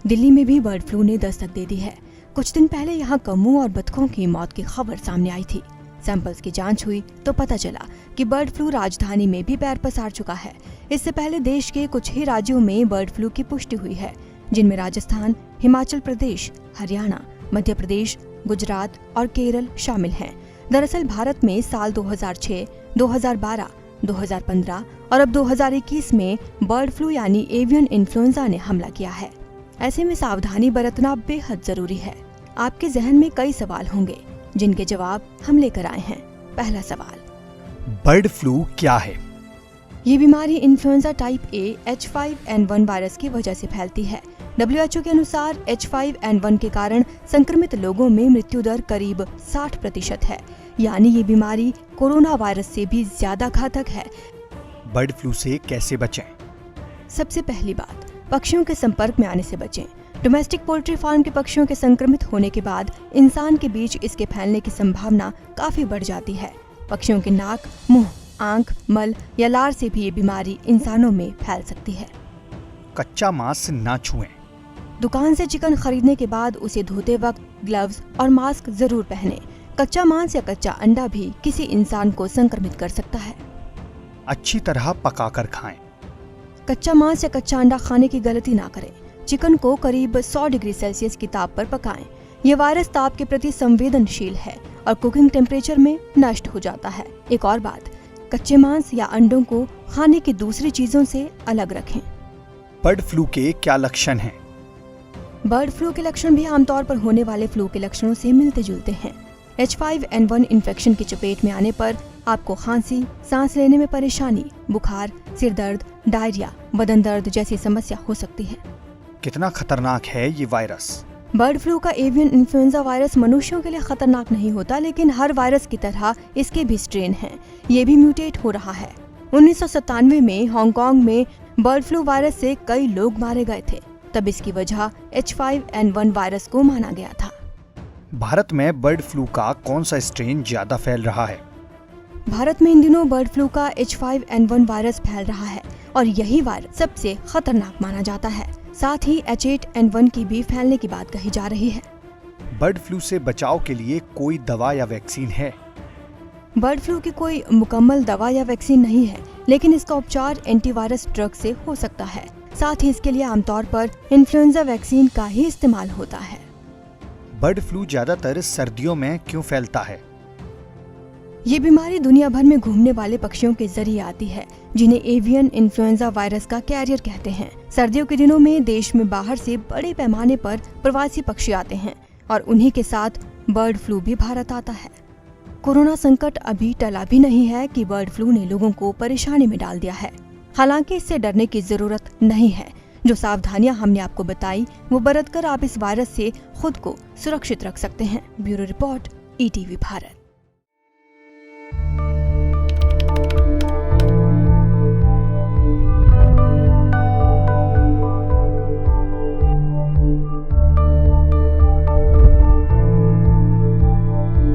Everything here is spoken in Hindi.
दिल्ली में भी बर्ड फ्लू ने दस्तक दे दी है। कुछ दिन पहले यहाँ कौओं और बतखों की मौत की खबर सामने आई थी। सैंपल्स की जांच हुई तो पता चला कि बर्ड फ्लू राजधानी में भी पैर पसार चुका है। इससे पहले देश के कुछ ही राज्यों में बर्ड फ्लू की पुष्टि हुई है, जिनमें राजस्थान, हिमाचल प्रदेश, हरियाणा, मध्य प्रदेश, गुजरात और केरल शामिल हैं। दरअसल भारत में साल 2006, 2012, 2015 और अब 2021 में बर्ड फ्लू यानी एवियन इन्फ्लुएंजा ने हमला किया है। ऐसे में सावधानी बरतना बेहद जरूरी है। आपके जहन में कई सवाल होंगे जिनके जवाब हम लेकर आए हैं। पहला सवाल, बर्ड फ्लू क्या है? ये बीमारी influenza type A H5N1 virus की वजह से फैलती है। WHO के अनुसार H5N1 के कारण संक्रमित लोगों में मृत्यु दर करीब 60% है, यानी ये बीमारी कोरोना वायरस से भी ज्यादा घातक है। बर्ड फ्लू से कैसे बचें? सबसे पहली बात, पक्षियों के संपर्क में आने से बचें। डोमेस्टिक पोल्ट्री फार्म के पक्षियों के संक्रमित होने के बाद इंसान के बीच इसके फैलने की संभावना काफी बढ़ जाती है। पक्षियों के नाक, मुंह, आंख, मल या लार से भी ये बीमारी इंसानों में फैल सकती है। कच्चा मांस ना छुएं। दुकान से चिकन खरीदने के बाद उसे धोते वक्त ग्लव्स और मास्क जरूर पहनें। कच्चा मांस या कच्चा अंडा भी किसी इंसान को संक्रमित कर सकता है। अच्छी तरह पकाकर खाएं। कच्चा मांस या कच्चा अंडा खाने की गलती ना करें। चिकन को करीब 100 डिग्री सेल्सियस की ताप पर पकाएं। ये वायरस ताप के प्रति संवेदनशील है और कुकिंग टेम्परेचर में नष्ट हो जाता है। एक और बात, कच्चे मांस या अंडों को खाने की दूसरी चीजों से अलग रखें। बर्ड फ्लू के क्या लक्षण हैं? बर्ड फ्लू के लक्षण भी आमतौर पर होने वाले फ्लू के लक्षणों से मिलते जुलते हैं। H5N1 इन्फेक्शन की चपेट में आने पर आपको खांसी, सांस लेने में परेशानी, बुखार, सिर दर्द, डायरिया, बदन दर्द जैसी समस्या हो सकती है। कितना खतरनाक है ये वायरस? बर्ड फ्लू का एवियन इन्फ्लुएंजा वायरस मनुष्यों के लिए खतरनाक नहीं होता, लेकिन हर वायरस की तरह इसके भी स्ट्रेन हैं। ये भी म्यूटेट हो रहा है। 1997 में हांगकांग में बर्ड फ्लू वायरस से कई लोग मारे गए थे। तब इसकी वजह H5N1 वायरस को माना गया था। भारत में बर्ड फ्लू का कौन सा स्ट्रेन ज्यादा फैल रहा है? भारत में इन दिनों बर्ड फ्लू का H5N1 वायरस फैल रहा है और यही वायरस सबसे खतरनाक माना जाता है। साथ ही H8N1 की भी फैलने की बात कही जा रही है। बर्ड फ्लू से बचाव के लिए कोई दवा या वैक्सीन है? बर्ड फ्लू की कोई मुकम्मल दवा या वैक्सीन नहीं है, लेकिन इसका उपचार एंटीवायरस ड्रग से हो सकता है। साथ ही इसके लिए आमतौर पर इन्फ्लुएंजा वैक्सीन का ही इस्तेमाल होता है। बर्ड फ्लू ज्यादातर सर्दियों में क्यों फैलता है? ये बीमारी दुनिया भर में घूमने वाले पक्षियों के जरिए आती है, जिन्हें एवियन इन्फ्लुएंजा वायरस का कैरियर कहते हैं। सर्दियों के दिनों में देश में बाहर से बड़े पैमाने पर प्रवासी पक्षी आते हैं और उन्हीं के साथ बर्ड फ्लू भी भारत आता है। कोरोना संकट अभी टला भी नहीं है कि बर्ड फ्लू ने लोगों को परेशानी में डाल दिया है। हालांकि इससे डरने की जरूरत नहीं है। जो सावधानियां हमने आपको बताई वो बरतकर आप इस वायरस से खुद को सुरक्षित रख सकते हैं। Bureau report, ETV Bharat.